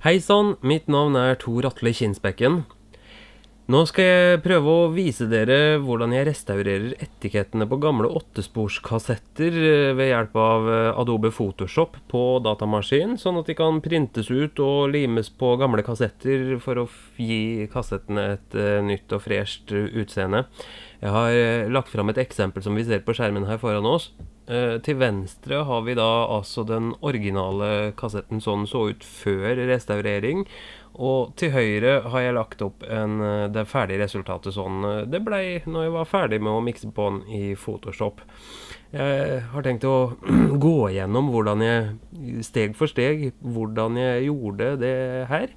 Hei sann, mitt navn Tor Atle Kinsbekken. Nå skal jeg prøve å vise dere hvordan jeg restaurerer etikettene på gamle 8-sporskassetter ved hjelp av Adobe Photoshop på datamaskin, sånn at de kan printes ut og limes på gamle kassetter for å gi kassettene et nytt og fresht utseende. Jeg har lagt fram et eksempel som vi ser på skjermen her foran oss. Til venstre har vi da altså den originale kassetten sånn så ut før restaurering, og til høyre har jeg lagt opp det ferdige resultatet sånn det ble når jeg var ferdig med å mikse på den i Photoshop. Jeg har tenkt å gå gjennom hvordan jeg steg for steg hvordan jeg gjorde det her,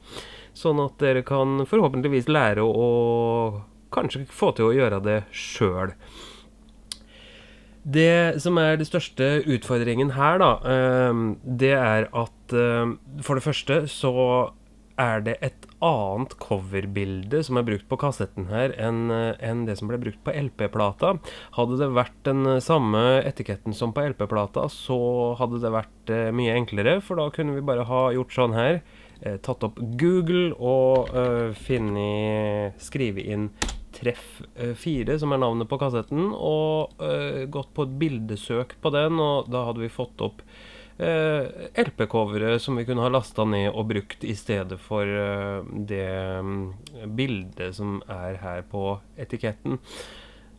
sånn at dere kan forhåpentligvis lære å kanskje få til å gjøre det selv. Det som det største utfordringen her da, det at for det første så det et annet coverbilde som brukt på kassetten her enn det som ble brukt på LP-plata. Hadde det vært den samme etiketten som på LP-plata, så hadde det vært mye enklere, for da kunne vi bare ha gjort sånn her, tatt opp Google og skrive inn Treff 4, som navnet på kassetten, og gått på et bildesøk på den, og da hadde vi fått opp LP-coveret som vi kunne ha lastet ned og brukt i stedet for det bildet som her på etiketten.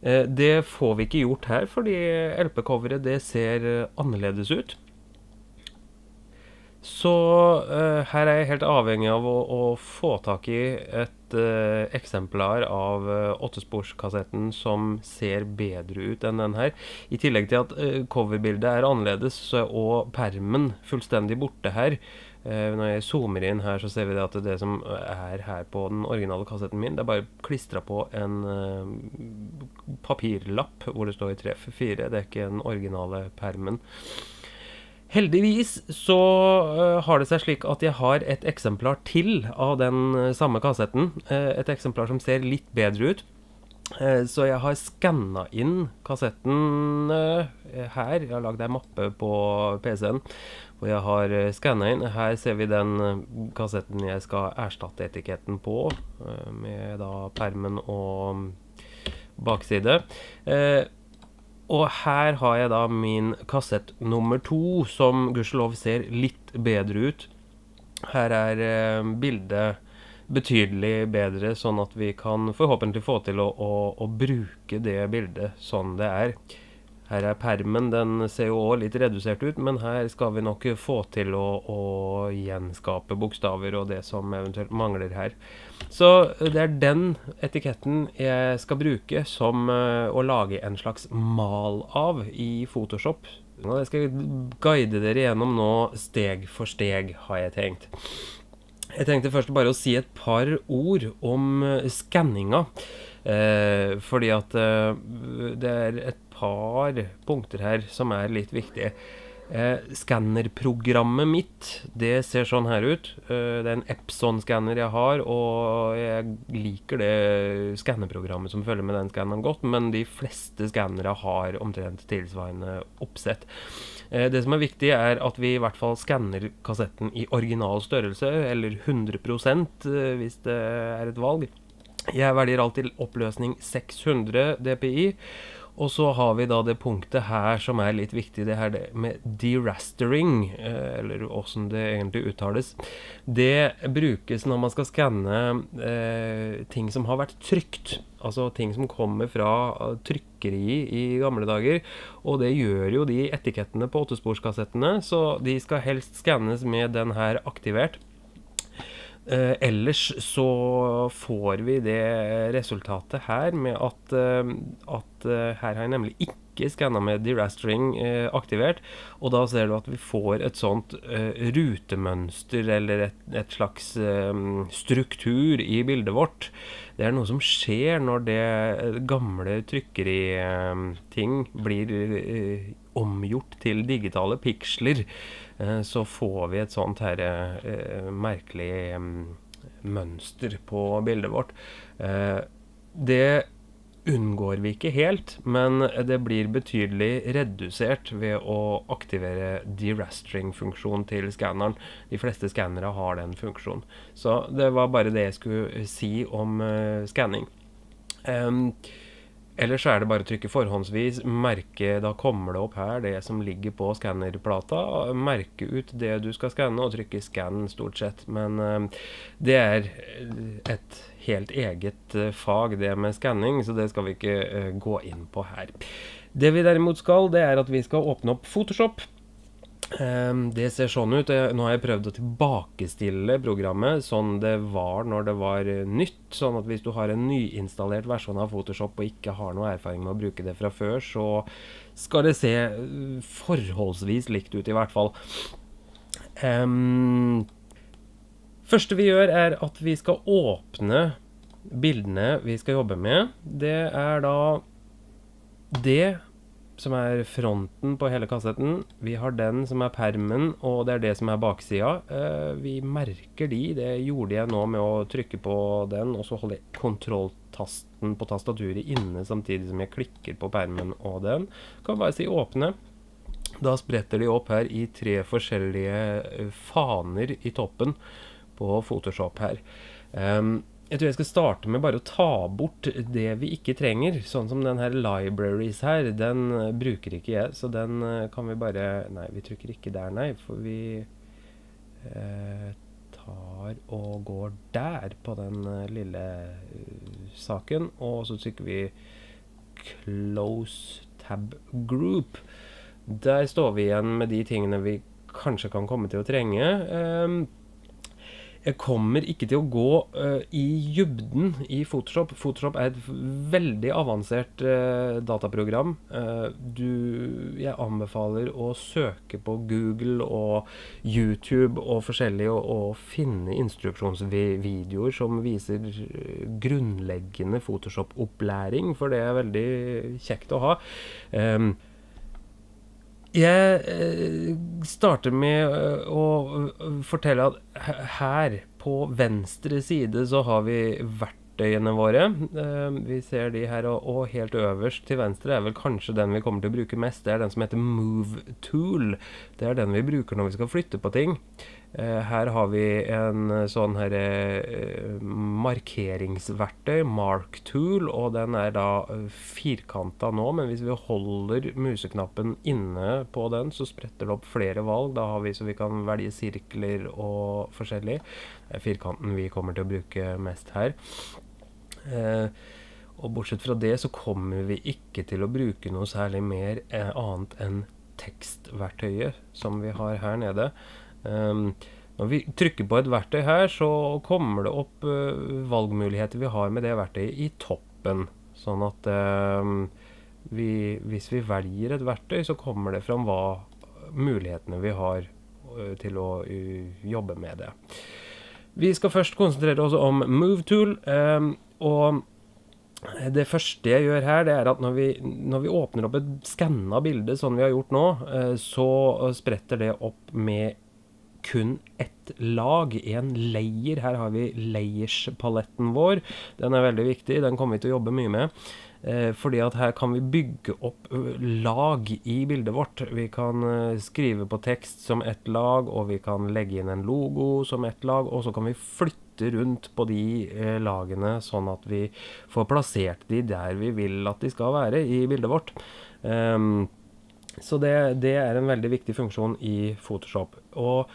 Det får vi ikke gjort her, fordi LP-coveret det ser annerledes ut. Så her jeg helt avhengig av å få tak i et eksemplar av 8-sporskassetten som ser bedre ut enn den her. I tillegg til at coverbildet annerledes, så og permen fullstendig borte her. Når jeg zoomer inn her, så ser vi at det som her på den originale kassetten min, det bare klistret på en papirlapp hvor det står Treff 4. Det ikke den originale permen. Heldigvis så har det seg slik at jeg har et eksemplar til av den samme kassetten. Et eksemplar som ser litt bedre ut. Så jeg har skannet inn kassetten her. Jeg har laget en mappe på PC-en, og jeg har skannet inn. Her ser vi den kassetten jeg skal erstatte etiketten på, med da permen og bakside. Og her har jeg da min kassett nummer 2, som gudskjelov ser litt bedre ut. Her bildet betydelig bedre, sånn at vi kan forhåpentlig få til å bruke det bildet sånn det Her permen, den ser jo også litt redusert ut, men her skal vi nok få til å gjenskape bokstaver og det som eventuelt mangler her. Så det den etiketten jeg skal bruke som å lage en slags mal av i Photoshop. Nå skal jeg guide dere gjennom nå steg for steg, har jeg tenkt. Jeg tenkte først bare å si et par ord om skanninga, fordi at det et par punkter her som litt viktige. Skannerprogrammet mitt, det ser sånn her ut. Det en Epson-skanner jeg har, og jeg liker det skannerprogrammet som følger med den skanneren godt, men de fleste skannere har omtrent tilsvarende oppsett. Det som viktig at vi i hvert fall skanner kassetten i original størrelse, eller 100% hvis det et valg. Jeg velger alltid oppløsning 600 dpi, og så har vi da det punktet her som litt viktig, det her med derastering, eller hvordan det egentlig uttales. Det brukes når man skal skanne ting som har vært trykt, altså ting som kommer fra trykkeri i gamle dager, og det gjør jo de etikettene på 8-sporskassettene, så de skal helst skannes med den her aktivert. Ellers så får vi det resultatet her med at her har jeg nemlig ikke skannet med derastering aktivert, og da ser du at vi får et sånt rutemønster eller et slags struktur i bildet vårt. Det noe som skjer når det gamle trykkeri-ting blir omgjort til digitale piksler, så får vi et sånt her merkelig mønster på bildet vårt. Det unngår vi ikke helt, men det blir betydelig redusert ved å aktivere derastering-funksjonen til skanneren. De fleste skannere har den funksjonen. Så det var bare det jeg skulle si om skanning. Ellers er det bare å trykke forhåndsvis, merke, da kommer det opp her det som ligger på skannerplata, merke ut det du skal skanne og trykke scan stort sett, men det er et helt eget fag det med skanning, så det skal vi ikke gå inn på her. Det vi derimot skal, det er at vi skal åpne opp Photoshop. Det ser sånn ut. Nå har jeg prøvd å tilbakestille programmet sånn det var når det var nytt, sånn at hvis du har en nyinstallert versjon av Photoshop og ikke har noe erfaring med å bruke det fra før, så skal det se forholdsvis likt ut i hvert fall. Første vi gjør er at vi skal åpne bildene vi skal jobbe med. Det er da det som er fronten på hele kassetten. Vi har den som er permen, og det er det som er baksida. Vi merker det gjorde jeg nå med å trykke på den, og så holder jeg kontrolltasten på tastaturet inne samtidig som jeg klikker på permen og den. Kan bare si åpne. Da spretter de opp her i 3 forskjellige faner i toppen på Photoshop her. Jeg tror jeg skal starte med bare å ta bort det vi ikke trenger, sånn som den her libraries her, den bruker ikke jeg, så den kan vi bare, nei, vi trykker ikke der, nei, for vi tar og går der på den lille saken, og så trykker vi close tab group. Der står vi igjen med de tingene vi kanskje kan komme til å trenge. Jeg kommer ikke til å gå i dybden i Photoshop. Photoshop er et veldig avansert dataprogram. Jeg anbefaler å søke på Google og YouTube og forskjellig og finne instruksjonsvideoer som viser grunnleggende Photoshop-opplæring, for det er veldig kjekt å ha. Jeg starter med å fortelle at her på venstre side så har vi verktøyene våre. Vi ser de her, og helt øverst til venstre er vel kanskje den vi kommer til å bruke mest. Det er den som heter Move Tool. Det er den vi bruker når vi skal flytte på ting. Her har vi en sånn her markeringsverktøy, Mark Tool, og den er da firkantet nå, men hvis vi holder museknappen inne på den, så spretter det opp flere valg. Da har vi så vi kan velge sirkler og forskjellig. Det er firkanten vi kommer til å bruke mest her. Og bortsett fra det så kommer vi ikke til å bruke noe særlig mer annet enn tekstverktøyet som vi har her nede. Når vi trykker på et verktøy her, så kommer det opp valgmuligheter vi har med det verktøyet i toppen. Sånn at hvis vi velger et verktøy, så kommer det fram hva mulighetene vi har til å jobbe med det. Vi skal først konsentrere oss om Move Tool, og det første jeg gjør her, det er at når vi åpner opp et skannet bilde, sånn vi har gjort nå, så spretter det opp med kun ett lag, en layer. Her har vi layers-paletten vår. Den er veldig viktig, den kommer vi til å jobbe mye med. Fordi at her kan vi bygge opp lag i bildet vårt. Vi kan skrive på tekst som ett lag, og vi kan legge inn en logo som ett lag, og så kan vi flytte rundt på de lagene, sånn at vi får plassert de der vi vil at de skal være i bildet vårt. Så det er en veldig viktig funksjon i Photoshop. Og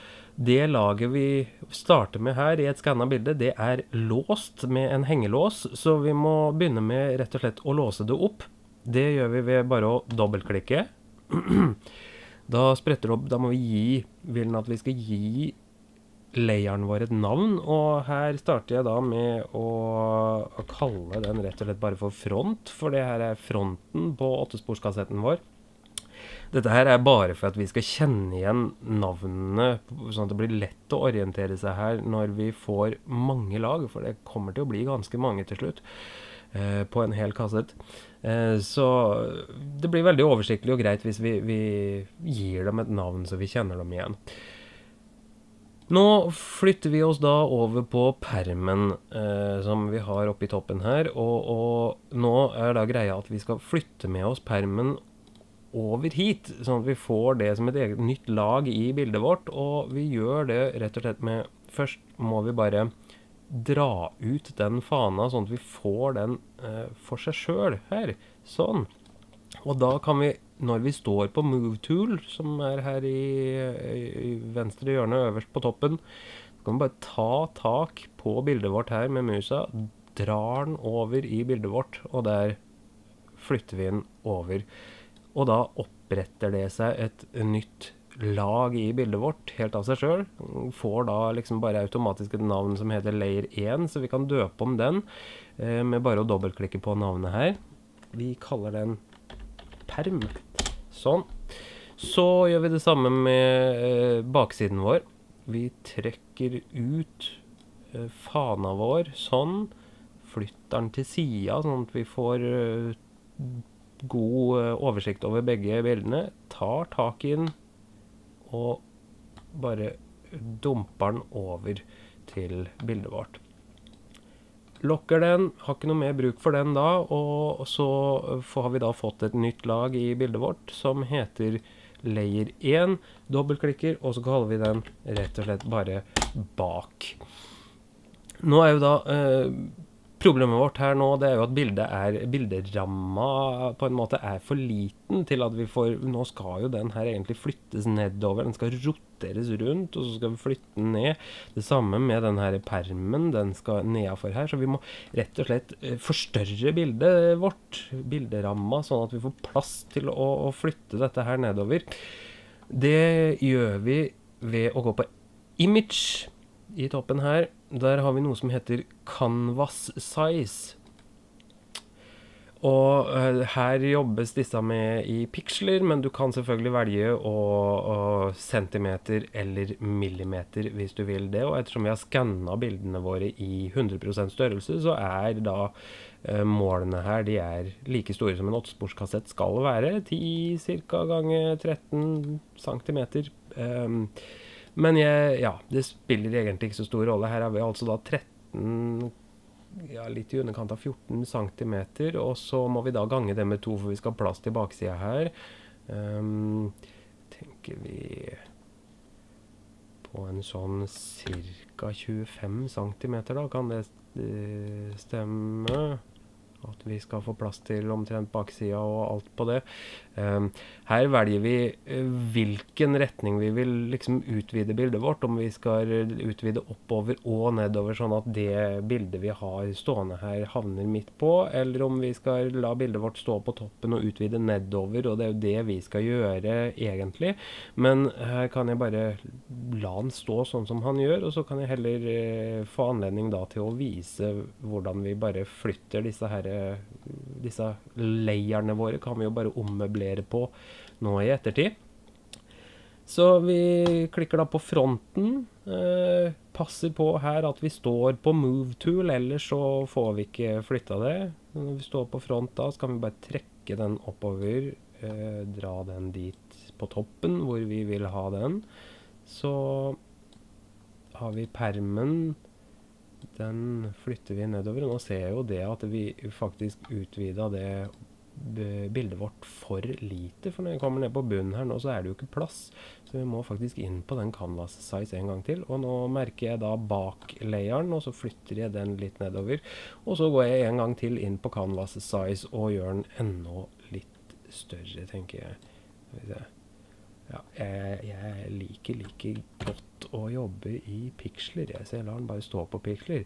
det laget vi starter med her i et skannet bilde, det er låst med en hengelås, så vi må begynne med rett og slett å låse det opp. Det gjør vi ved bare å dobbeltklikke. Da spretter det opp, da må vi vil den at vi skal gi layeren vår et navn, og her starter jeg da med å kalle den rett og slett bare for front, for det her er fronten på 8-sporskassetten vår. Dette her er bare for at vi skal kjenne igjen navnene, sånn at det blir lett å orientere seg her når vi får mange lag, for det kommer til å bli ganske mange til slutt på en hel kassett. Så det blir veldig oversiktlig og greit hvis vi gir dem et navn så vi kjenner dem igjen. Nå flytter vi oss da over på permen som vi har oppe i toppen her, og nå da greia at vi skal flytte med oss permen over hit, sånn at vi får det som et eget nytt lag i bildet vårt, og vi gjør det rett og slett med, først må vi bare dra ut den fana, sånn at vi får den for seg selv her, sånn. Og da kan vi, når vi står på Move Tool, som her i venstre hjørne øverst på toppen, så kan vi bare ta tak på bildet vårt her med musa, drar den over i bildet vårt, og der flytter vi den over. Og da oppretter det seg et nytt lag i bildet vårt, helt av seg selv. Får da liksom bare automatisk et navn som heter Layer 1, så vi kan døpe om den med bare å dobbeltklikke på navnet her. Vi kaller den perm. Sånn. Så gjør vi det samme med baksiden vår. Vi trekker ut fana vår, sånn. Flytter den til siden, sånn at vi får god oversikt over begge bildene, tar tak i den og bare dumper den over til bildet vårt. Lokker den, har ikke noe mer bruk for den da, og så har vi da fått et nytt lag i bildet vårt som heter Layer 1, dobbeltklikker, og så kaller vi den rett og slett bare bak. Nå jo da problemet vårt her nå, det jo at bilderamma på en måte for liten til at vi får, nå skal jo den her egentlig flyttes nedover, den skal roteres rundt, og så skal vi flytte den ned. Det samme med den her permen, den skal nedenfor her, så vi må rett og slett forstørre bildet vårt, bilderamma, sånn at vi får plass til å flytte dette her nedover. Det gjør vi ved å gå på Image i toppen her. Der har vi noe som heter Canvas Size. Og her jobbes disse med i piksler, men du kan selvfølgelig velge å centimeter eller millimeter hvis du vil det. Og ettersom vi har skannet bildene våre i 100% størrelse, så da målene her, de like store som en 8-sporskassett skal være. 10 cirka ganger 13 centimeter. Men ja, det spiller egentlig ikke så stor rolle. Her har vi altså da 13, ja, litt i underkant av 14 centimeter, og så må vi da gange det med 2, for vi skal ha plass til baksiden her. Tenker vi på en sånn cirka 25 centimeter da, kan det stemme? At vi skal få plass til omtrent baksida og alt på det. Her velger vi hvilken retning vi vil liksom utvide bildet vårt, om vi skal utvide oppover og nedover, sånn at det bildet vi har stående her havner midt på, eller om vi skal la bildet vårt stå på toppen og utvide nedover, og det jo det vi skal gjøre egentlig. Men her kan jeg bare la den stå sånn som han gjør, og så kan jeg heller få anledning da til å vise hvordan vi bare flytter disse layerne våre, kan vi jo bare ommøblere på nå i ettertid. Så vi klikker da på fronten, passer på her at vi står på Move Tool, ellers så får vi ikke flyttet det. Når vi står på front da, så kan vi bare trekke den oppover, dra den dit på toppen hvor vi vil ha den. Så har vi permen, den flytter vi nedover, og nå ser jeg jo det at vi faktisk utvidet det bildet vårt for lite, for når jeg kommer ned på bunnen her nå, så det jo ikke plass, så vi må faktisk inn på den canvas size en gang til, og nå merker jeg da bak layeren, og så flytter jeg den litt nedover, og så går jeg en gang til inn på canvas size og gjør den enda litt større, tenker jeg. Ja, jeg liker like godt å jobbe i piksler, så jeg lar den bare stå på piksler.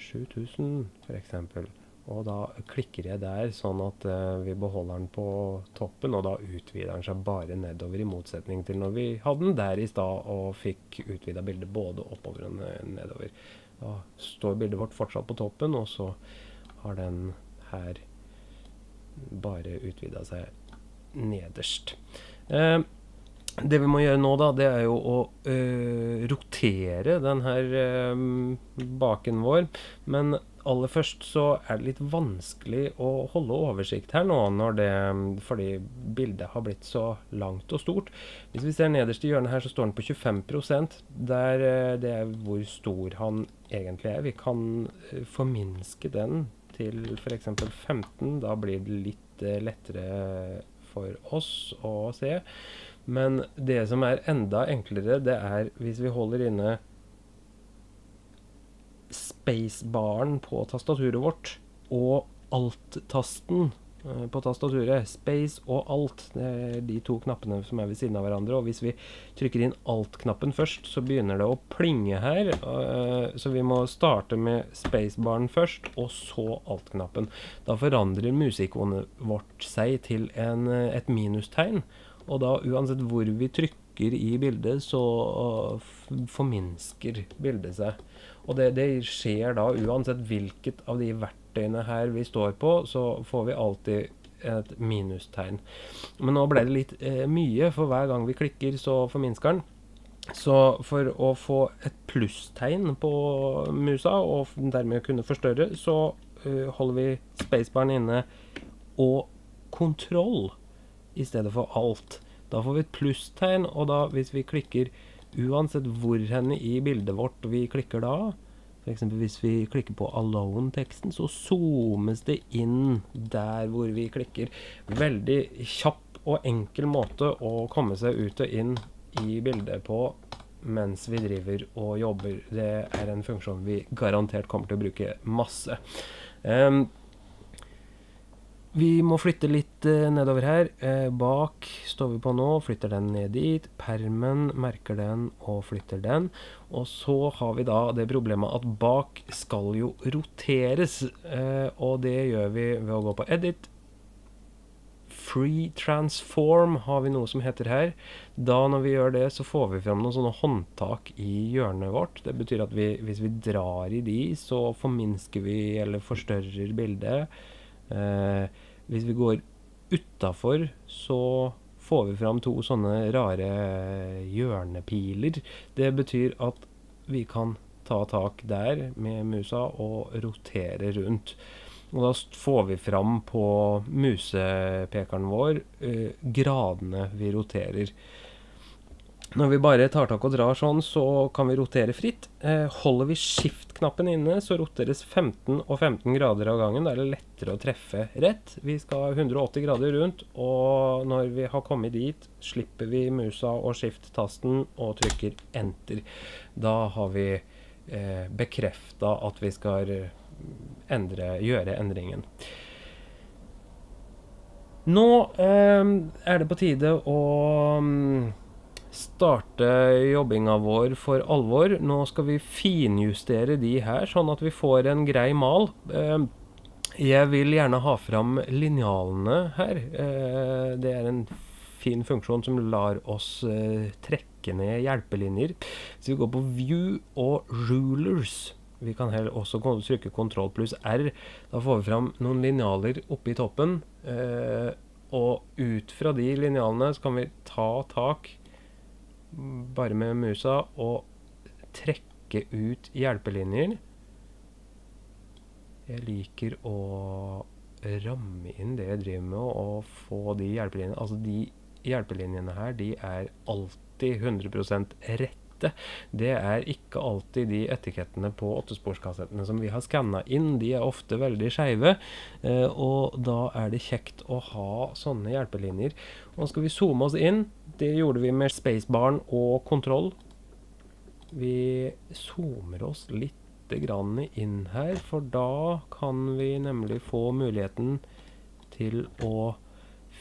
7000 for eksempel, og da klikker jeg der sånn at vi beholder den på toppen, og da utvider den seg bare nedover, i motsetning til når vi hadde den der i sted og fikk utvidet bildet både oppover og nedover. Da står bildet vårt fortsatt på toppen, og så har den her bare utvidet seg nederst. Det vi må gjøre nå da, det jo å rotere den her baken vår, men aller først så det litt vanskelig å holde oversikt her nå, fordi bildet har blitt så langt og stort. Hvis vi ser nederst i hjørnet her, så står den på 25%, det hvor stor han egentlig Vi kan forminske den til for eksempel 15, da blir det litt lettere for oss å se. Men det som enda enklere, det hvis vi holder inne spacebaren på tastaturet vårt og alt-tasten på tastaturet. Space og alt, det de to knappene som ved siden av hverandre, og hvis vi trykker inn alt-knappen først, så begynner det å plinge her, så vi må starte med spacebaren først, og så alt-knappen. Da forandrer musikonet vårt seg til et minustegn, og da uansett hvor vi trykker i bildet, så forminsker bildet seg. Og det skjer da uansett hvilket av de verktøyene her vi står på, så får vi alltid et minustegn. Men nå ble det litt mye, for hver gang vi klikker så forminsker den. Så for å få et plusstegn på musa, og dermed kunne forstørre, så holder vi spacebaren inne og kontroll i stedet for alt. Da får vi et plusstegn, og da hvis vi klikker uansett hvor henne i bildet vårt vi klikker da, for eksempel hvis vi klikker på Alone-teksten, så zoomes det inn der hvor vi klikker. Veldig kjapp og enkel måte å komme seg ut og inn i bildet på mens vi driver og jobber. Det en funksjon vi garantert kommer til å bruke masse. Vi må flytte litt nedover her. Bak står vi på nå, flytter den ned dit. Permen merker den og flytter den. Og så har vi da det problemet at bak skal jo roteres. Og det gjør vi ved å gå på Edit. Free Transform har vi noe som heter her. Da når vi gjør det, så får vi frem noen sånne håndtak i hjørnet vårt. Det betyr at hvis vi drar i de, så forminsker vi eller forstørrer bildet. Hvis vi går utenfor, så får vi fram to sånne rare hjørnepiler. Det betyr at vi kan ta tak der med musa og rotere rundt. Og da får vi fram på musepekeren vår gradene vi roterer. Når vi bare tar tak og drar sånn, så kan vi rotere fritt. Holder vi Shift-knappen inne, så roteres 15 og 15 grader av gangen. Da det lettere å treffe rett. Vi skal ha 180 grader rundt, og når vi har kommet dit, slipper vi musa og Shift-tasten og trykker Enter. Da har vi bekreftet at vi skal gjøre endringen. Nå det på tide å starte jobbinga vår for alvor. Nå skal vi finjustere de her, sånn at vi får en grei mal. Jeg vil gjerne ha fram linealene her. Det en fin funksjon som lar oss trekke ned hjelpelinjer. Så vi går på View og Rulers. Vi kan også trykke Ctrl pluss R. Da får vi fram noen linealer oppe i toppen. Og ut fra de linealene så kan vi ta tak bare med musa og trekke ut hjelpelinjer. Jeg liker å ramme inn det jeg driver med og få de hjelpelinjene. Altså de hjelpelinjene her, de alltid 100% rette. Det ikke alltid de etikettene på 8-sporskassettene som vi har skannet inn. De ofte veldig skeive, og da det kjekt å ha sånne hjelpelinjer. Og nå skal vi zoome oss inn. Det gjorde vi med spacebaren og kontroll. Vi zoomer oss litt grann inn her, for da kan vi nemlig få muligheten til å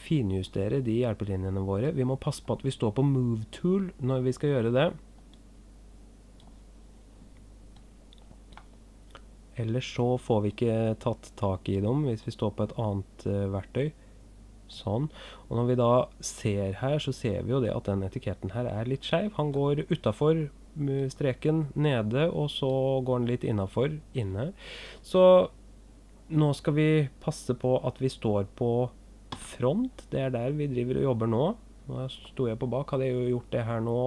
finjustere de hjelpelinjene våre. Vi må passe på at vi står på Move Tool når vi skal gjøre det. Ellers så får vi ikke tatt tak i dem hvis vi står på et annet verktøy. Sånn. Og når vi da ser her, så ser vi jo det at den etiketten her litt skeiv. Han går utenfor streken nede, og så går den litt innenfor inne. Så nå skal vi passe på at vi står på front. Det der vi driver og jobber nå. Nå sto jeg på bak. Hadde jeg jo gjort det her nå,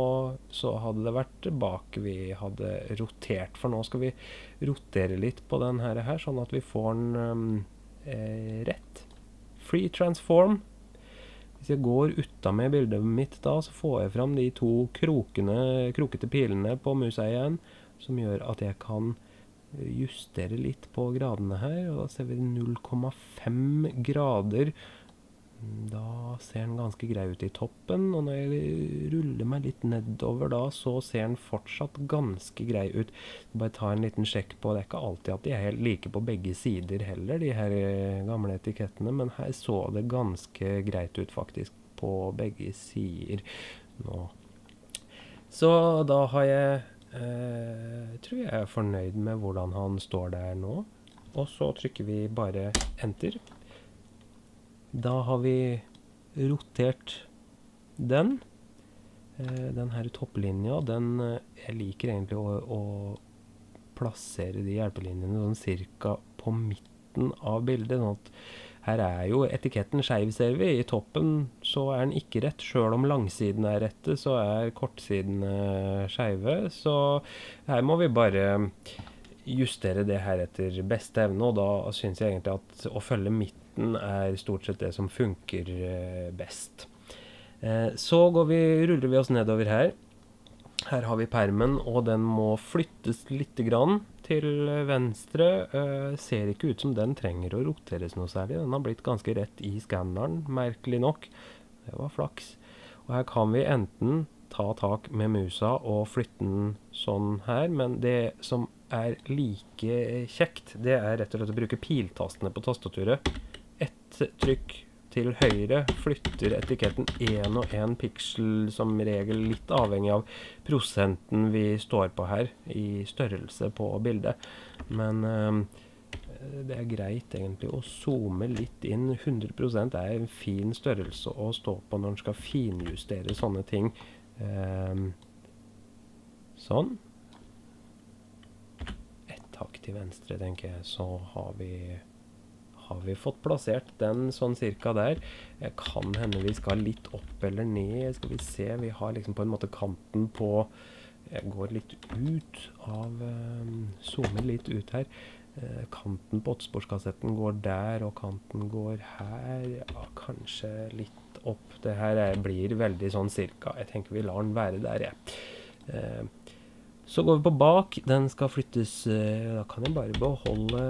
så hadde det vært bak vi hadde rotert. For nå skal vi rotere litt på den her, sånn at vi får den rett. Free transform. Hvis jeg går utta med bildet mitt da, så får jeg fram de to krokete pilene på musa igjen, som gjør at jeg kan justere litt på gradene her, og da ser vi 0,5 grader. Da ser den ganske grei ut i toppen, og når jeg ruller meg litt nedover da, så ser den fortsatt ganske grei ut. Bare ta en liten sjekk på, det er ikke alltid at de er helt like på begge sider heller, de her gamle etikettene, men her så det ganske greit ut faktisk på begge sider nå. Så da har jeg, tror jeg er fornøyd med hvordan han står der nå, og så trykker vi bare enter. Da har vi rotert den. Den her topplinja, jeg liker egentlig å plassere de hjelpelinjene sånn cirka på midten av bildet. Sånn at her er jo etiketten skeiv, ser vi. I toppen så er den ikke rett. Selv om langsiden er rette, så er kortsidene skeive. Så her må vi bare justere det her etter beste evne, og da synes jeg egentlig at å følge midten er stort sett det som funker best. Så ruller vi oss nedover her. Her har vi permen, og den må flyttes litt grann til venstre. Ser ikke ut som den trenger å roteres noe særlig. Den har blitt ganske rett i skanneren, merkelig nok. Det var flaks. Og her kan vi enten ta tak med musa og flytte den sånn her, men det som er like kjekt, det er rett og slett å bruke piltastene på tastaturet. Et trykk til høyre flytter etiketten 1 pixel, som regel litt avhengig av prosenten vi står på her, i størrelse på bildet. Men det er greit egentlig å zoome litt inn. 100% er en fin størrelse å stå på når man skal finjustere sånne ting. Sånn. Et hakk til venstre, tenker jeg, så har vi fått plassert den sånn cirka der. Kan hende vi skal litt opp eller ned. Skal vi se, vi har liksom på en måte kanten på, jeg går litt ut av, zoomer litt ut her. Kanten på 8-sporskassetten går der, og kanten går her. Ja, kanskje litt opp. Det her blir veldig sånn cirka. Jeg tenker vi lar den være der, jeg. Så går vi på bak. Den skal flyttes, da kan jeg bare beholde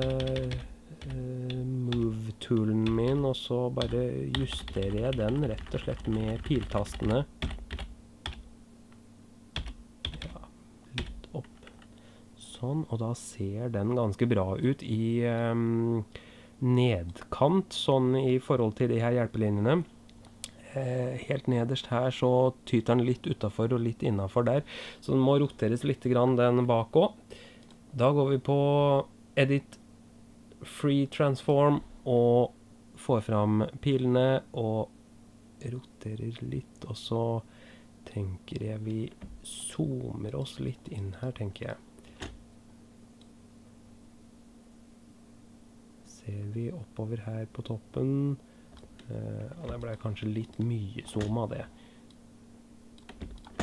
move-toolen min, og så bare justerer jeg den rett og slett med piltastene. Ja, litt opp. Sånn, og da ser den ganske bra ut i nedkant, sånn i forhold til de her hjelpelinjene. Helt nederst her så tyter den litt utenfor og litt innenfor der, så den må roteres litt grann den bak også. Da går vi på Edit, Free Transform, og får fram pilene og roterer litt, og så tenker jeg vi zoomer oss litt inn her, tenker jeg. Ser vi oppover her på toppen. Ja, det ble kanskje litt mye zoom av det.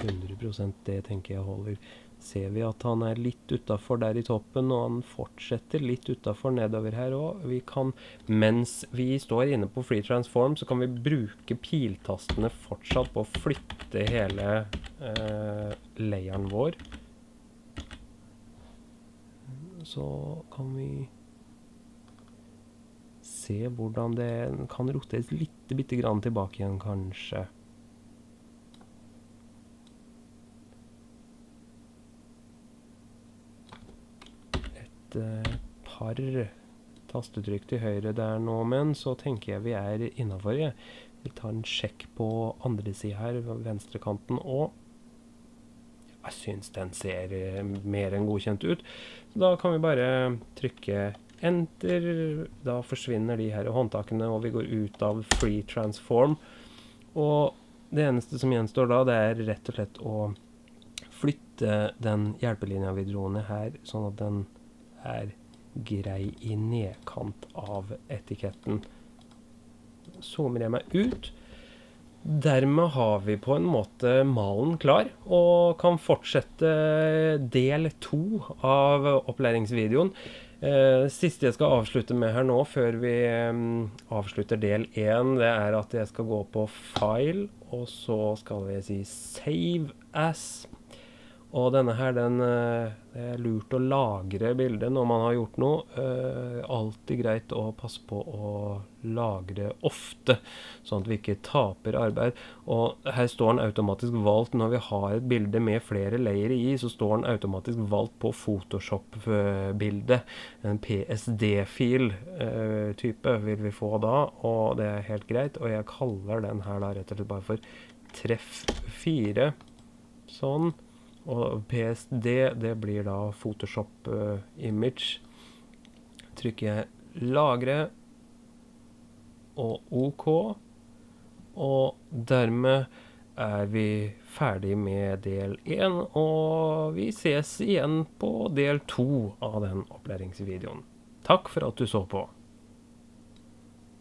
100% det tenker jeg holder. Ser vi at han er litt utenfor der i toppen, og han fortsetter litt utenfor nedover her også. Vi kan, mens vi står inne på Free Transform, så kan vi bruke piltastene fortsatt på å flytte hele layeren vår. Så kan vi se hvordan det kan roteres bitte grann tilbake igjen, kanskje. Et par tastetrykk til høyre der nå, men så tenker jeg vi er innenfor. Vi tar en sjekk på andre siden her, venstre kanten, og jeg synes den ser mer enn godkjent ut. Så da kan vi bare trykke enter, da forsvinner de her håndtakene, og vi går ut av Free Transform. Og det eneste som gjenstår da, det er rett og slett å flytte den hjelpelinja vi dro ned her, sånn at den er grei i nedkant av etiketten. Zoomer jeg meg ut, Dermed har vi på en måte malen klar, og kan fortsette del 2 av opplæringsvideoen. Siste jeg skal avslutte med her nå, før vi avslutter del 1, det er at jeg skal gå på file, og så skal vi si save as. Og denne her, det er lurt å lagre bildet når man har gjort noe. Alltid greit å passe på å lagre ofte, sånn at vi ikke taper arbeid. Og her står den automatisk valgt når vi har et bilde med flere layer i, så står den automatisk valgt på Photoshop-bildet. En PSD-fil type vil vi få da, og det er helt greit. Og jeg kaller den her da rett og slett bare for treff 4, sånn. Og PSD, det blir da Photoshop image. Trykker jeg lagre og OK. Og dermed er vi ferdig med del 1, og vi ses igjen på del 2 av den opplæringsvideoen. Takk for at du så på.